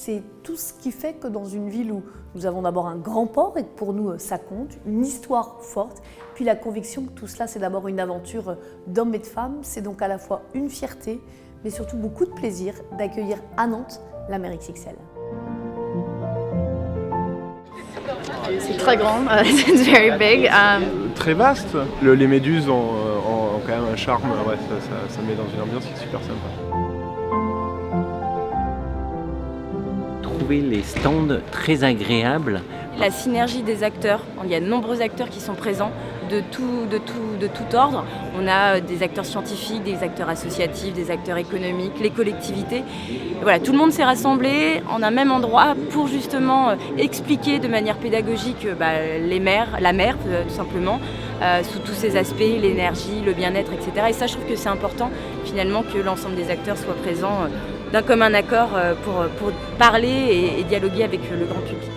C'est tout ce qui fait que dans une ville où nous avons d'abord un grand port et que pour nous ça compte, une histoire forte, puis la conviction que tout cela c'est d'abord une aventure d'hommes et de femmes, c'est donc à la fois une fierté, mais surtout beaucoup de plaisir d'accueillir à Nantes la mer XXL. C'est très grand, it's very big. Très vaste. Les méduses ont quand même un charme, ouais, ça met dans une ambiance qui est super sympa. Trouver les stands très agréables. La synergie des acteurs, il y a de nombreux acteurs qui sont présents de tout ordre. On a des acteurs scientifiques, des acteurs associatifs, des acteurs économiques, les collectivités. Et voilà, tout le monde s'est rassemblé en un même endroit pour justement expliquer de manière pédagogique la mer tout simplement, sous tous ses aspects, l'énergie, le bien-être, etc. Et ça, je trouve que c'est important finalement que l'ensemble des acteurs soient présents d'un commun accord pour parler et dialoguer avec le grand public.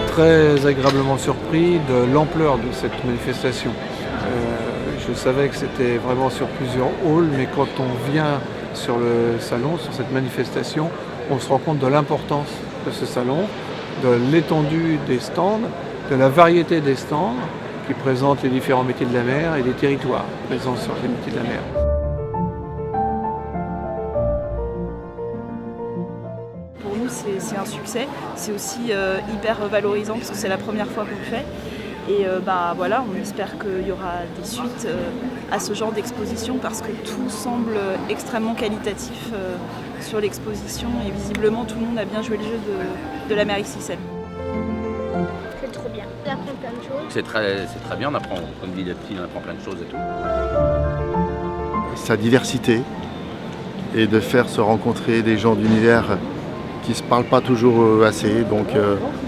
Très agréablement surpris de l'ampleur de cette manifestation. Je savais que c'était vraiment sur plusieurs halls, mais quand on vient sur le salon, sur cette manifestation, on se rend compte de l'importance de ce salon, de l'étendue des stands, de la variété des stands qui présentent les différents métiers de la mer et des territoires présents sur les métiers de la mer. Pour nous, c'est un succès. C'est aussi hyper valorisant parce que c'est la première fois qu'on le fait. Et voilà, on espère qu'il y aura des suites à ce genre d'exposition parce que tout semble extrêmement qualitatif sur l'exposition et visiblement tout le monde a bien joué le jeu de la mer XXL. C'est trop bien. On apprend plein de choses. C'est très bien, on apprend, comme dit la petite, on apprend plein de choses et tout. Sa diversité et de faire se rencontrer des gens d'univers qui ne se parlent pas toujours assez, donc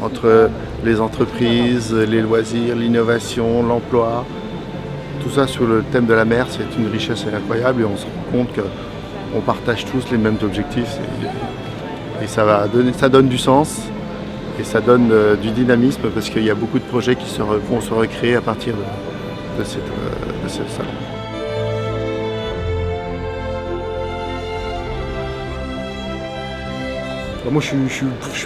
entre les entreprises, les loisirs, l'innovation, l'emploi, tout ça sur le thème de la mer, c'est une richesse incroyable et on se rend compte qu'on partage tous les mêmes objectifs et ça donne du sens et ça donne du dynamisme parce qu'il y a beaucoup de projets qui vont se recréer à partir de ce salon. Moi je suis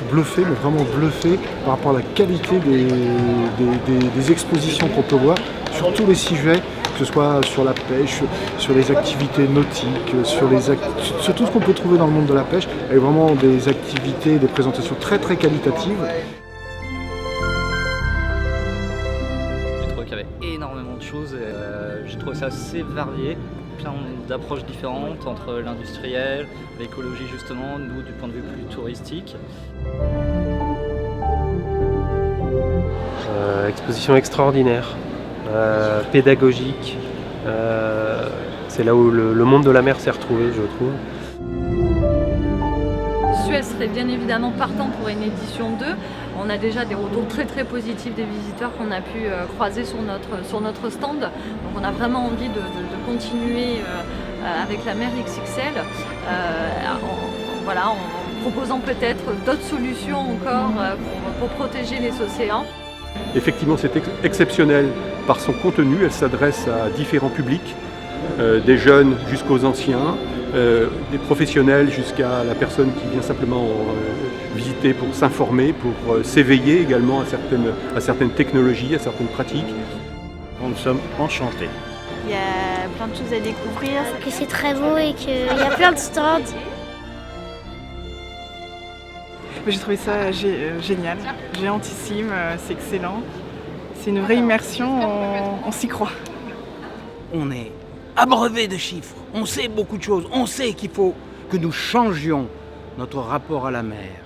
bluffé, mais vraiment bluffé par rapport à la qualité des expositions qu'on peut voir sur tous les sujets, que ce soit sur la pêche, sur les activités nautiques, sur tout ce qu'on peut trouver dans le monde de la pêche, avec vraiment des activités, des présentations très très qualitatives. J'ai trouvé qu'il y avait énormément de choses et j'ai trouvé ça assez varié. Plein d'approches différentes entre l'industriel, l'écologie justement, nous du point de vue plus touristique. Exposition extraordinaire, pédagogique, c'est là où le monde de la mer s'est retrouvé, je trouve. Suez serait bien évidemment partant pour une édition 2. On a déjà des retours très très positifs des visiteurs qu'on a pu croiser sur notre stand. Donc on a vraiment envie de continuer avec la mer XXL en proposant peut-être d'autres solutions encore pour protéger les océans. Effectivement, c'est exceptionnel par son contenu. Elle s'adresse à différents publics, des jeunes jusqu'aux anciens, des professionnels jusqu'à la personne qui vient simplement visiter pour s'informer, pour s'éveiller également à certaines technologies, à certaines pratiques. Nous sommes enchantés. Il y a plein de choses à découvrir. Que c'est très beau et qu'il y a plein de stands. J'ai trouvé ça génial, géantissime, c'est excellent. C'est une vraie immersion, on s'y croit. On est abreuvé de chiffres, on sait beaucoup de choses, on sait qu'il faut que nous changions notre rapport à la mer.